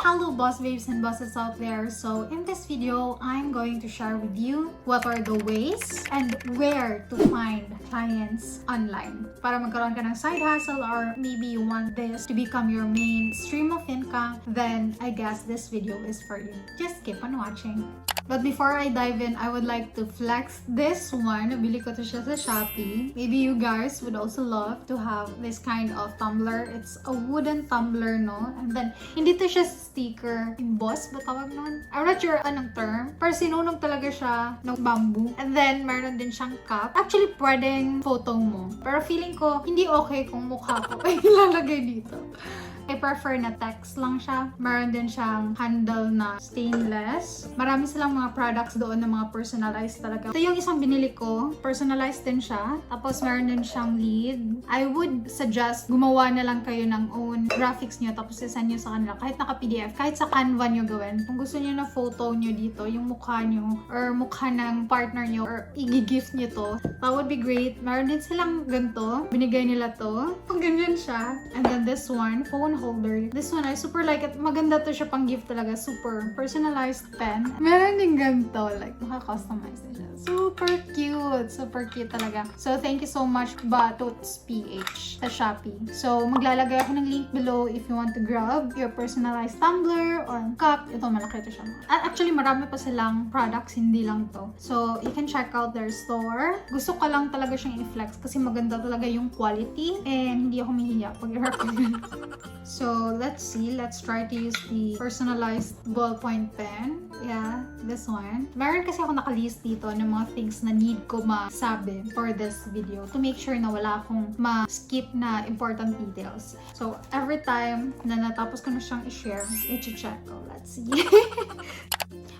Hello boss babes and bosses out there. So in this video, I'm going to share with you what are the ways and where to find clients online. Para magkaroon ka ng side hustle or maybe you want this to become your main stream of income, then I guess this video is for you. Just keep on watching. But before I dive in, I would like to flex this one. Nabili ko to siya sa Shopee. Maybe you guys would also love to have this kind of tumbler. It's a wooden tumbler, no? And then, hindi to siya sticker. Emboss ba tawag nun? I'm not sure anong term. Pero sinunog talaga siya ng bamboo. And then, meron din siyang cup. Actually, pwedeng photo mo. Pero feeling ko, hindi okay kung mukha ko ay ilalagay dito. I prefer na text lang siya. Meron din siyang handle na stainless. Marami silang mga products doon na mga personalized talaga. Ito yung isang binili ko. Personalized din siya. Tapos meron din siyang lead. I would suggest gumawa na lang kayo ng own graphics nyo tapos isend nyo sa kanila. Kahit naka-PDF, kahit sa Canva nyo gawin. Kung gusto nyo na photo nyo dito, yung mukha nyo or mukha ng partner nyo or i-gift nyo to, that would be great. Meron din silang ganito. Binigay nila to. Pag ganyan siya. And then this one, phone holder. This one, I super like it. Maganda to siya pang gift talaga. Super personalized pen. Meron din ganito. Like, maka-customize na siya. Super cute. Super cute talaga. So, thank you so much, BatutsPH sa Shopee. So, maglalagay ako ng link below if you want to grab your personalized tumbler or cup. Ito, malaki to siya. Actually, marami pa silang products. Hindi lang to. So, you can check out their store. Gusto ko lang talaga siyang i-flex kasi maganda talaga yung quality and hindi ako mahihiya pag i-recommend. So, let's see. Let's try to use the personalized ballpoint pen. Yeah, this one. Meron kasi ako nakalist dito ng mga things na need ko masabi for this video to make sure na wala akong ma-skip na important details. So, every time na natapos ko na siyang i-share, i-check ko. Let's see.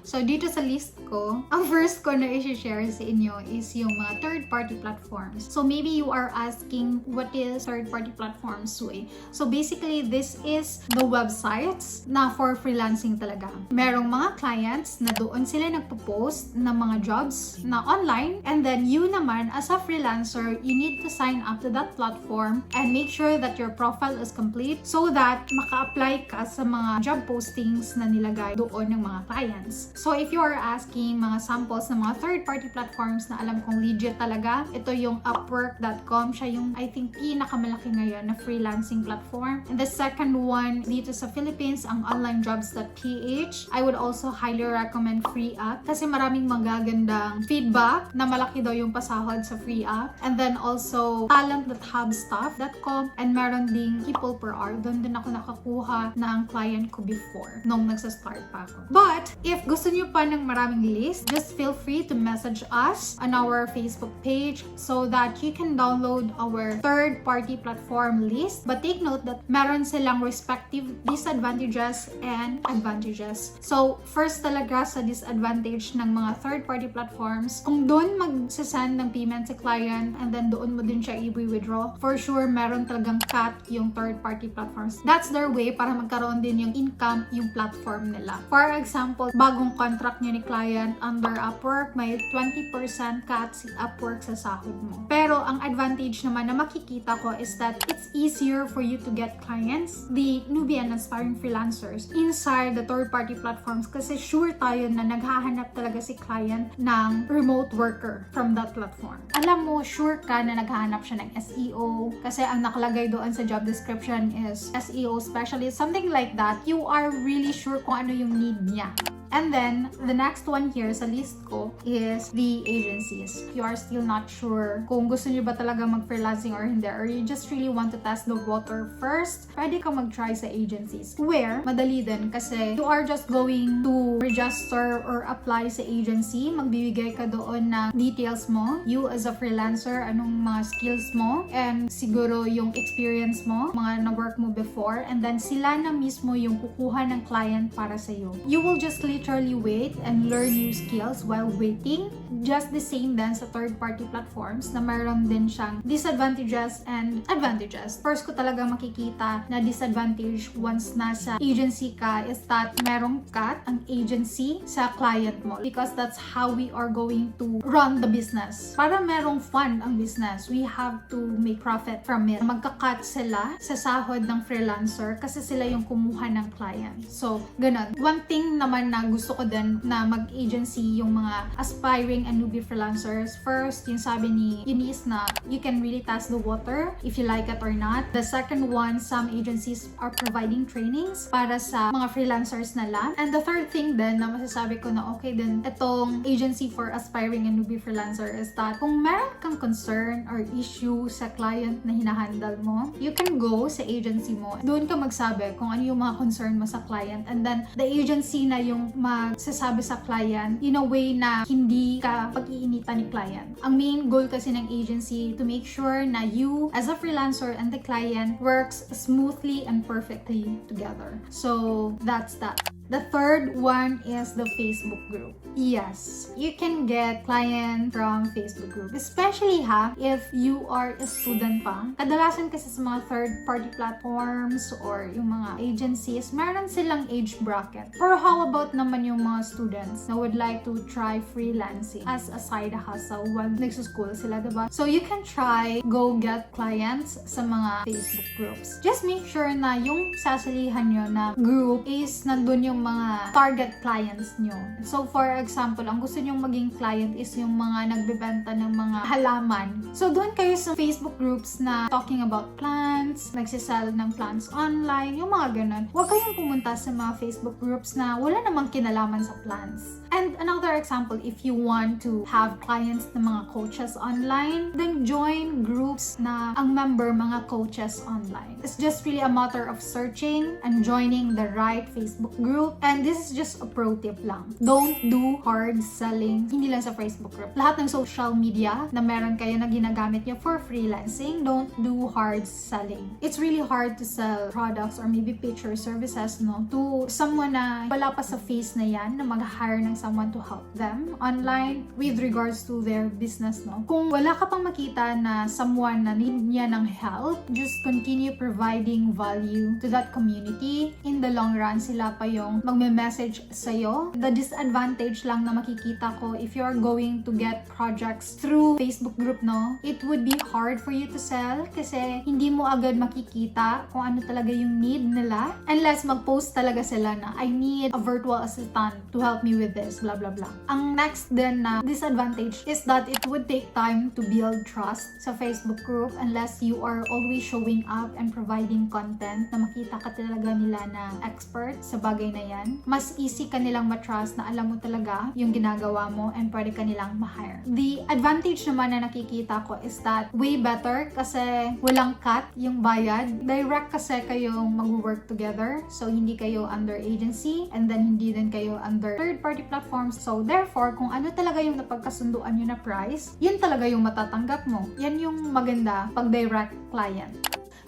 So, dito sa list ko, ang first ko na i-share sa inyo is yung mga third-party platforms. So, maybe you are asking, what is third-party platforms, Sui? So, basically, this is the websites na for freelancing talaga. Merong mga clients na doon sila nagpo-post ng mga jobs na online. And then, you naman, as a freelancer, you need to sign up to that platform and make sure that your profile is complete so that maka-apply ka sa mga job postings na nilagay doon ng mga clients. So, if you are asking mga samples ng mga third-party platforms na alam kong legit talaga, ito yung upwork.com. Siya yung, I think, pinakamalaki ngayon na freelancing platform. And the second one, dito sa Philippines, ang onlinejobs.ph. I would also highly recommend freeup kasi maraming magagandang feedback na malaki daw yung pasahod sa freeup. And then also, talent.hubstafftalent.com and meron ding peopleperhour. Doon din ako nakakuha ng client ko before nung nagsa-start pa ako. But, if gusto nyo pa ng maraming list, just feel free to message us on our Facebook page so that you can download our third-party platform list. But take note that meron silang respective disadvantages and advantages. So, first talaga sa disadvantage ng mga third-party platforms, kung doon magsasend ng payment sa client and then doon mo din siya i-withdraw, for sure meron talagang cut yung third-party platforms. That's their way para magkaroon din yung income yung platform nila. For example, bagong contract nyo ni client under Upwork, may 20% cut si Upwork sa sahod mo. Pero ang advantage naman na makikita ko is that it's easier for you to get clients, the newbie and aspiring freelancers, inside the third-party platforms kasi sure tayo na naghahanap talaga si client ng remote worker from that platform. Alam mo, sure ka na naghahanap siya ng SEO kasi ang nakalagay doon sa job description is SEO specialist, something like that. You are really sure kung ano yung need niya. And then, the next one here sa list ko is the agencies. If you are still not sure kung gusto nyo ba talaga mag-freelancing or hindi, or you just really want to test the water first, pwede ka mag-try sa agencies. Where, madali din kasi you are just going to register or apply sa agency. Magbibigay ka doon ng details mo, you as a freelancer, anong mga skills mo, and siguro yung experience mo, mga na-work mo before, and then sila na mismo yung kukuha ng client para sa'yo. You will just literally wait and learn new skills while waiting. Just the same din sa third-party platforms na mayroon din siyang disadvantages and advantages. First ko talaga makikita na disadvantage once nasa agency ka is that merong cut ang agency sa client mo, because that's how we are going to run the business. Para merong fund ang business, we have to make profit from it. Magka-cut sila sa sahod ng freelancer kasi sila yung kumuha ng client. So, ganun. One thing naman na gusto ko din na mag-agency yung mga aspiring and newbie freelancers. First, yung sabi ni Eunice na you can really test the water if you like it or not. The second one, some agencies are providing trainings para sa mga freelancers nila. And the third thing din na masasabi ko na okay din itong agency for aspiring and newbie freelancer is that kung meron kang concern or issue sa client na hinahandle mo, you can go sa agency mo. Doon ka magsabi kung ano yung mga concern mo sa client, and then the agency na yung magsasabi sa client in a way na hindi ka pag-iinitan ni client. Ang main goal kasi ng agency to make sure na you as a freelancer and the client works smoothly and perfectly together. So that's that. The third one is the Facebook group. Yes, you can get client from Facebook group. Especially if you are a student pa. Kadalasan kasi sa mga third-party platforms or yung mga agencies, meron silang age bracket. Or how about naman yung mga students na would like to try freelancing as a side hustle while nagsuschool sila, diba? So you can try go get clients sa mga Facebook groups. Just make sure na yung sasalihan nyo na group is nandun yung mga target clients nyo. So for example, ang gusto nyong maging client is yung mga nagbebenta ng mga halaman. So doon kayo sa Facebook groups na talking about plants, nagsisell ng plants online, yung mga ganun. Huwag kayong pumunta sa mga Facebook groups na wala namang kinalaman sa plants. And another example, if you want to have clients na mga coaches online, then join groups na ang member mga coaches online. It's just really a matter of searching and joining the right Facebook group. And this is just a pro tip lang. Don't do hard selling, hindi lang sa Facebook group. Lahat ng social media na meron kayo na ginagamit nyo for freelancing, don't do hard selling. It's really hard to sell products or maybe pitch your services, no, to someone na wala pa sa phase na yan, na mag-hire ng someone to help them online with regards to their business, no. Kung wala ka pang makita na someone na need niya ng help, just continue providing value to that community. In the long run, sila pa yung magme-message sa'yo. The disadvantage lang na makikita ko if you're going to get projects through Facebook group, no, it would be hard for you to sell kasi hindi mo agad makikita kung ano talaga yung need nila unless mag-post talaga sila na I need a virtual assistant to help me with this, blah blah blah. Ang next din na disadvantage is that it would take time to build trust sa Facebook group unless you are always showing up and providing content na makita ka talaga nila na expert sa bagay na yan. Mas easy ka nilang matrust na alam mo talaga yung ginagawa mo and pwede ka nilang ma-hire. The advantage naman na nakikita ko is that way better kasi walang cut yung bayad. Direct kasi kayong mag-work together. So, hindi kayo under agency and then hindi din kayo under third-party platforms. So, therefore, kung ano talaga yung napagkasunduan nyo na price, yun talaga yung matatanggap mo. Yan yung maganda pag direct client.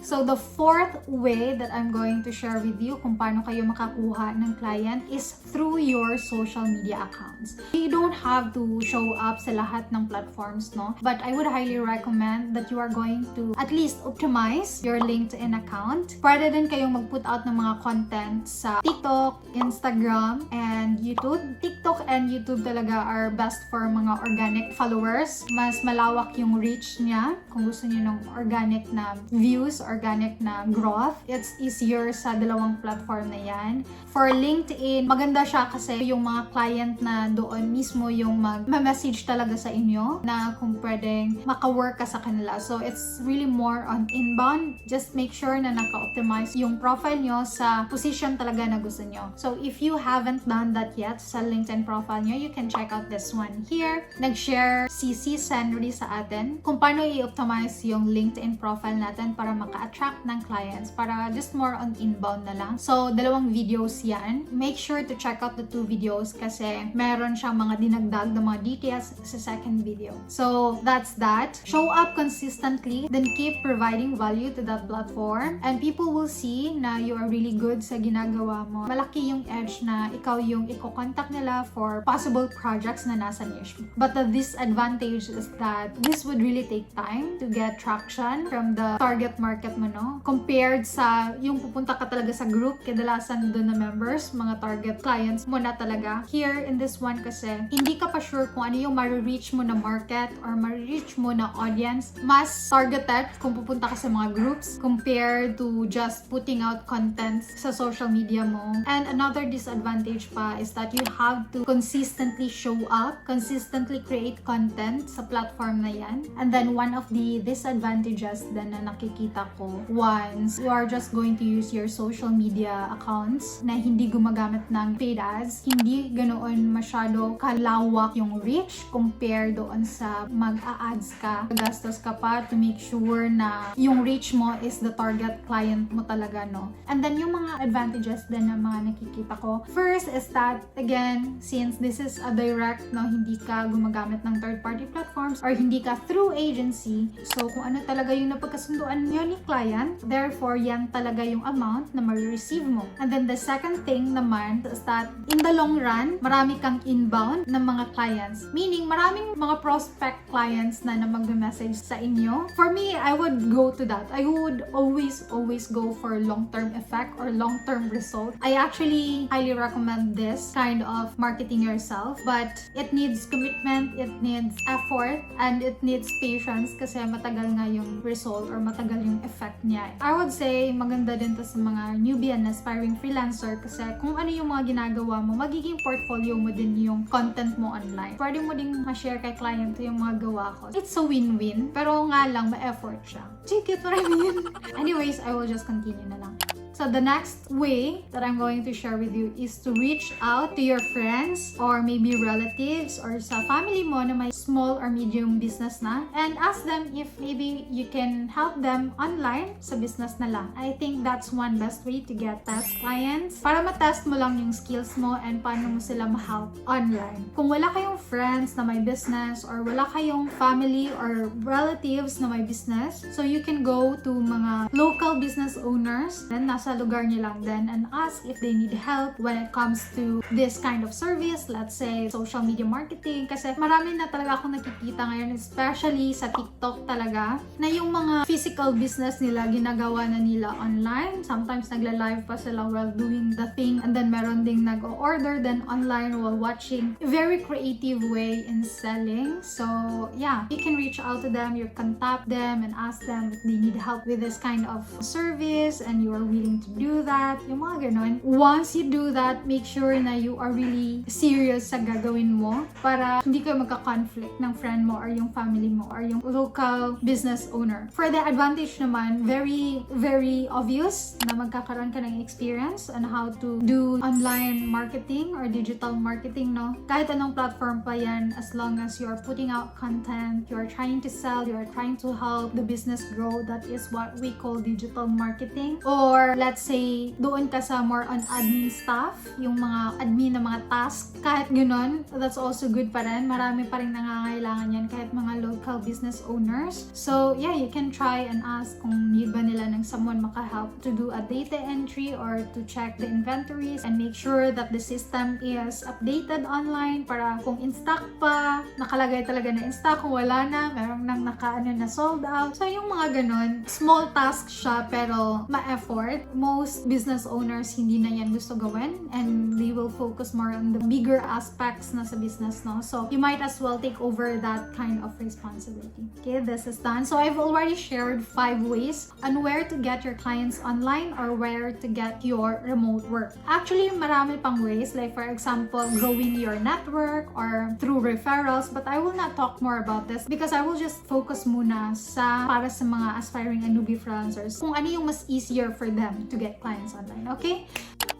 So, the fourth way that I'm going to share with you kung paano kayo makakuha ng client is through your social media accounts. You don't have to show up sa lahat ng platforms, no? But I would highly recommend that you are going to at least optimize your LinkedIn account. Pwede din kayong mag-put out ng mga content sa TikTok, Instagram, and YouTube. TikTok and YouTube talaga are best for mga organic followers. Mas malawak yung reach niya kung gusto niyo ng organic na views, organic na growth. It's easier sa dalawang platform na yan. For LinkedIn, maganda siya kasi yung mga client na doon mismo yung mag-message talaga sa inyo na kung pwedeng maka-work ka sa kanila. So, it's really more on inbound. Just make sure na naka-optimize yung profile nyo sa position talaga na gusto nyo. So, if you haven't done that yet sa LinkedIn profile nyo, you can check out this one here. Nag-share si Sandry sa atin kung paano i-optimize yung LinkedIn profile natin para maka makaka-attract ng clients para just more on inbound na lang. So, dalawang videos yan. Make sure to check out the 2 videos kasi meron siyang mga dinagdag na mga details sa second video. So, that's that. Show up consistently, then keep providing value to that platform, and people will see na you are really good sa ginagawa mo. Malaki yung edge na ikaw yung i-contact nila for possible projects na nasa niche mo. But the disadvantage is that this would really take time to get traction from the target market mo, no? Compared sa yung pupunta ka talaga sa group, kadalasan doon na members, mga target clients mo na talaga. Here in this one kasi, hindi ka pa sure kung ano yung ma-reach mo na market or ma-reach mo na audience. Mas targeted kung pupunta ka sa mga groups compared to just putting out contents sa social media mo. And another disadvantage pa is that you have to consistently show up, consistently create content sa platform na yan. And then one of the disadvantages din na nakikita ko, once you are just going to use your social media accounts na hindi gumagamit ng paid ads, hindi ganoon masyado kalawak yung reach compare doon sa mag-a-ads ka. Gastos ka pa to make sure na yung reach mo is the target client mo talaga, no? And then yung mga advantages din na mga nakikita ko. First is that, again, since this is a direct, no, hindi ka gumagamit ng third-party platforms or hindi ka through agency, so kung ano talaga yung napagkasunduan nyo ni client, therefore, yan talaga yung amount na ma-receive mo. And then the second thing naman is that in the long run, marami kang inbound ng mga clients. Meaning, maraming mga prospect clients na mag-message sa inyo. For me, I would go to that. I would always go for long-term effect or long-term result. I actually highly recommend this kind of marketing yourself, but it needs commitment, it needs effort, and it needs patience kasi matagal nga yung result or matagal yung effect niya. I would say maganda din to sa mga newbie and aspiring freelancer kasi kung ano yung mga ginagawa mo, magiging portfolio mo din yung content mo online. Pwede mo ding ma-share kay client yung mga gawa ko. It's a win-win, pero nga lang ma-effort siya. Do you get what I mean? Anyways, I will just continue na lang. So the next way that I'm going to share with you is to reach out to your friends or maybe relatives or sa family mo na may small or medium business na and ask them if maybe you can help them online sa business nila. I think that's one best way to get test clients para matest mo lang yung skills mo and paano mo sila ma-help online. Kung wala kayong friends na may business or wala kayong family or relatives na may business, so you can go to mga local business owners and nasa lugar niyo lang din and ask if they need help when it comes to this kind of service, let's say social media marketing, kasi marami na talaga akong nakikita ngayon, especially sa TikTok talaga, na yung mga physical business nila ginagawa na nila online. Sometimes nagla-live pa sila while doing the thing and then meron ding nag-order then online while watching. Very creative way in selling. So yeah, you can reach out to them, you can tap them and ask them if they need help with this kind of service and you are willing to do that, yung mga ganon. Once you do that, make sure na you are really serious sa gagawin mo para hindi kayo magka-conflict ng friend mo or yung family mo or yung local business owner. For the advantage naman, very obvious na magkakaroon ka ng experience on how to do online marketing or digital marketing, no? Kahit anong platform pa yan, as long as you are putting out content, you are trying to sell, you are trying to help the business grow, that is what we call digital marketing. Or let's say, doon ka sa more on admin stuff, yung mga admin na mga task, kahit gano'n, that's also good pa rin. Marami pa rin nangangailangan yan kahit mga local business owners. So, yeah, you can try and ask kung need ba nila ng someone makahelp to do a data entry or to check the inventories and make sure that the system is updated online para kung in stock pa, nakalagay talaga na in stock. Kung wala na, meron nang na sold out. So, yung mga gano'n, small task siya pero ma-effort. Most business owners hindi na yan gusto gawin and they will focus more on the bigger aspects na sa business, no? So you might as well take over that kind of responsibility. Okay, this is done. So I've already shared 5 ways on where to get your clients online or where to get your remote work. Actually, marami pang ways, like for example, growing your network or through referrals, but I will not talk more about this because I will just focus muna sa para sa mga aspiring and newbie freelancers kung ano yung mas easier for them to get clients online, okay?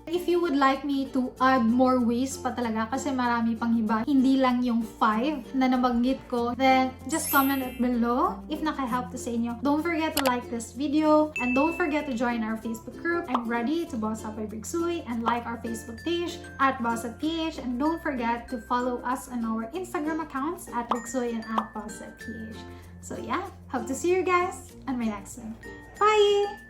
If you would like me to add more ways pa talaga, kasi marami pang iba, hindi lang yung 5 na nabanggit ko, then just comment it below if naka-help to sa inyo. Don't forget to like this video and don't forget to join our Facebook group. I'm ready to boss up by Brigsoy, and like our Facebook page at BatutsPH, and don't forget to follow us on our Instagram accounts at Brigsoy and at BatutsPH. So yeah, hope to see you guys on my next one. Bye!